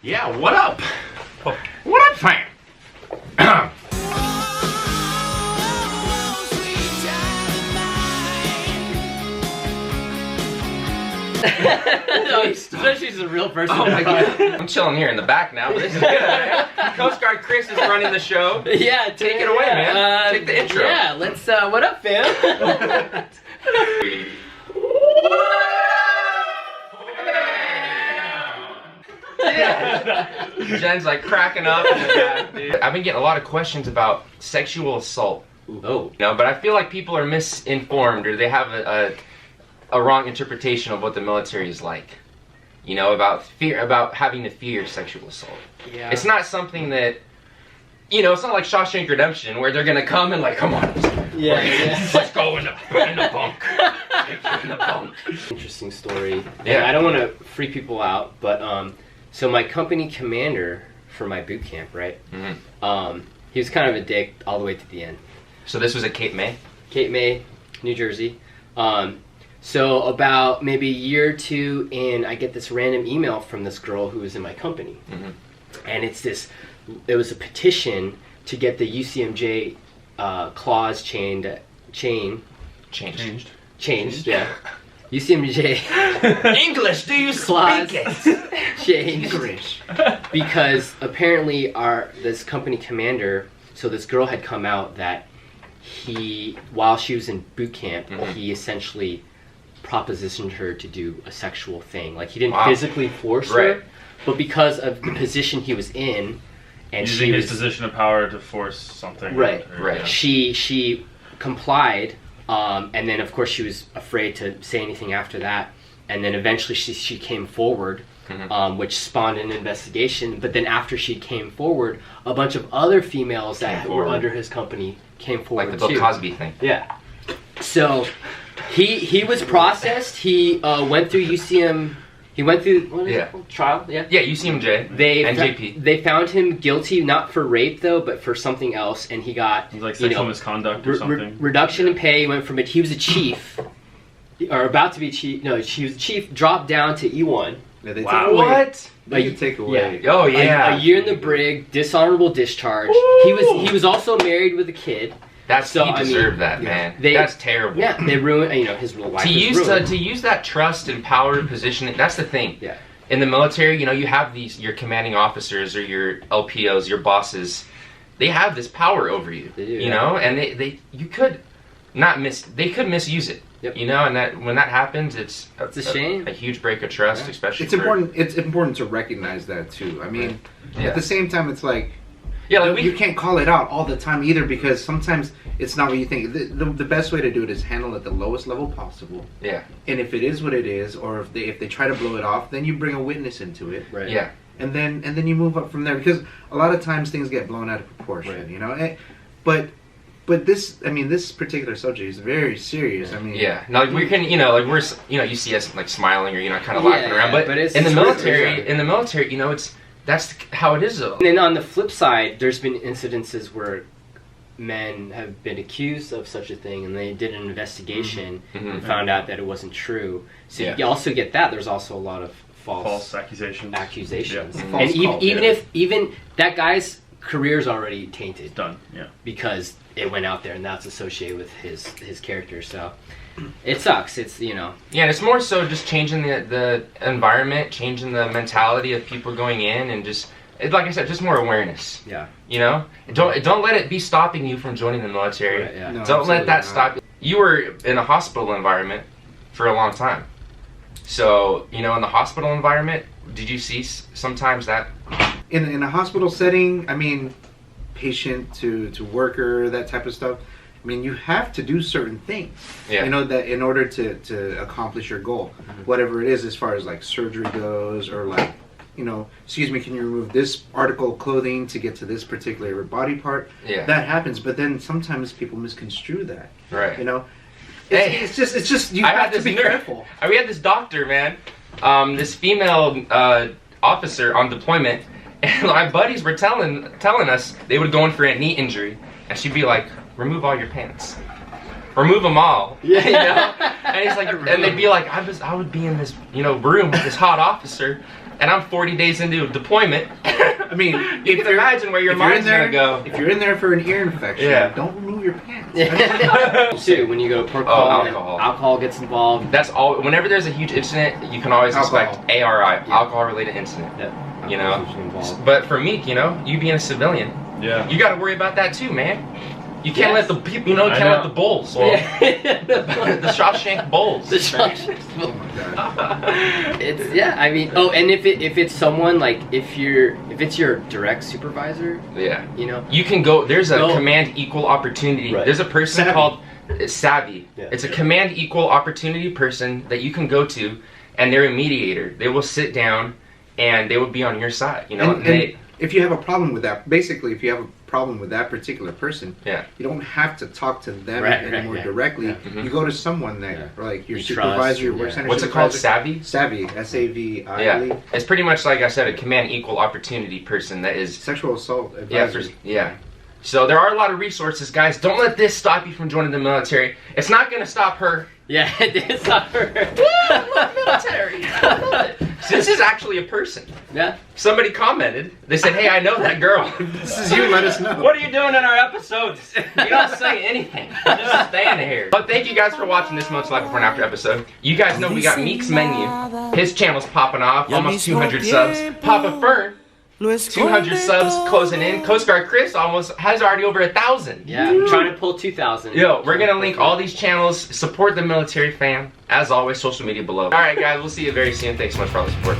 Yeah, what up? What up, fam? So she's a real person. Oh my god. I'm chilling here in the back now, but this is good. Coast Guard Chris is running the show. Yeah, Take it away, man. Take the intro. Yeah, let's, what up, fam? Yeah. Jen's like cracking up in the back, dude. I've been getting a lot of questions about sexual assault. Oh. No, but I feel like people are misinformed or they have a wrong interpretation of what the military is like. You know, about having to fear sexual assault. Yeah. It's not something that, you know, it's not like Shawshank Redemption where they're gonna come and like, come on, let's go in the bunk. In the bunk. Interesting story. Yeah. And I don't want to freak people out, but so my company commander for my boot camp, right? Mm-hmm. He was kind of a dick all the way to the end. So this was at Cape May? Cape May, New Jersey. So about maybe a year or two in, I get this random email from this girl who was in my company. Mm-hmm. And it was a petition to get the UCMJ clause changed, yeah. UCMJ English, do you clause speak it? changed. English. Because apparently this company commander, so this girl had come out that while she was in boot camp, Mm-hmm. he essentially propositioned her to do a sexual thing. Like he didn't Wow. physically force Right. her, but because of the position he was in, and using his position of power to force something. Right, right. She complied, and then of course she was afraid to say anything after that, and then eventually she came forward, Mm-hmm. which spawned an investigation. But then after she came forward, a bunch of other females that were under his company came forward Like the Bill too. Cosby thing. Yeah. So he was processed. He went through UCM. He went through what is it called? Trial. Yeah. Yeah, UCMJ and JP. They found him guilty, not for rape though, but for something else, and he got Like sexual misconduct or something. Reduction in pay. He went from he was a chief, or about to be chief. No, he was a chief. Dropped down to E1. Yeah, they Wow. take away. What? They can take away. Oh yeah. A year in the brig, dishonorable discharge. Ooh. He was also married with a kid. He deserved that, man. That's terrible. Yeah, they ruined. His life. To use that trust and power position. That's the thing. Yeah. In the military, you know, you have your commanding officers or your LPOs, your bosses. They have this power over you. They do, you know, and they could misuse it. Yep. You know, and when that happens, it's a shame. A huge break of trust, especially. It's important. It's important to recognize that too. I mean, at the same time, it's like, you can't call it out all the time either, because sometimes it's not what you think. The best way to do it is handle it at the lowest level possible. Yeah. And if it is what it is, or if they try to blow it off, then you bring a witness into it. Right. Yeah. And then you move up from there, because a lot of times things get blown out of proportion. Right. You know, but this particular subject is very serious. I mean, yeah. Now, like, we can, you see us like smiling or kind of laughing around, but it's in the military, that's how it is though. And then on the flip side, there's been incidences where men have been accused of such a thing, and they did an investigation and found out that it wasn't true. So you also get that. There's also a lot of false Mm-hmm. accusations. accusations. And False call, even that guy's career's already tainted. Done. Yeah. Because it went out there, and that's associated with his character. So it sucks. It's Yeah, and it's more so just changing the environment, changing the mentality of people going in, and just like I said, just more awareness. Yeah. You know, don't let it be stopping you from joining the military. Right, yeah. No, Don't let that absolutely stop you. You were in a hospital environment for a long time, so in the hospital environment, did you see sometimes that? In a hospital setting, I mean, patient to worker, that type of stuff. I mean, you have to do certain things, Yeah. that in order to accomplish your goal, whatever it is, as far as like surgery goes, or like, excuse me, can you remove this article of clothing to get to this particular body part? Yeah. That happens, but then sometimes people misconstrue that. Right. It's just you have to be careful. We had this doctor, man, this female officer on deployment, and my buddies were telling us they would go in for a knee injury, and she'd be like, remove all your pants. Remove them all. Yeah. And he's like, and they'd be like, I would be in this, room with this hot officer, and I'm 40 days into deployment. I mean, you can imagine where your mind's gonna go. If you're in there for an ear infection, don't remove your pants. Too, when you go to protocol, alcohol gets involved. That's all. Whenever there's a huge incident, you can always expect ARI, alcohol-related incident. Yeah. You know, but for me, you know, you being a civilian, you got to worry about that too, man. You can't let the people, you know, you can't let the bulls. Well, the Shawshank bulls. The Shawshank bulls. It's I mean, and if it's someone like if it's your direct supervisor, you know, you can go. There's a command equal opportunity. There's a person called Savvy. It's a command equal opportunity person that you can go to, and they're a mediator. They will sit down, and they will be on your side. You know, and if you have a problem with that, basically, if you have a problem with that particular person, you don't have to talk to them anymore directly. You go to someone that, like your supervisor, your work center. What's it called? Savvy? Savvy, SAVI. Yeah, it's pretty much like I said, a command equal opportunity person that is sexual assault advisory. So there are a lot of resources, guys. Don't let this stop you from joining the military. It's not going to stop her. Yeah, it's not her. I love military. I love it. So this is actually a person. Yeah. Somebody commented. They said, "Hey, I know that girl. This is you. Let us know. What are you doing in our episodes? You don't say anything. You're just standing here." But thank you guys for watching this Much Life Before and After episode. You guys know we got Meek's Menu. His channel's popping off. Almost 200 subs. Papa Fern. 200 subs closing in. Coast Guard Chris has already over 1,000. Yeah, I'm trying to pull 2,000. Yo, we're gonna link all these channels. Support the military fam. As always, social media below. All right, guys, we'll see you very soon. Thanks so much for all the support.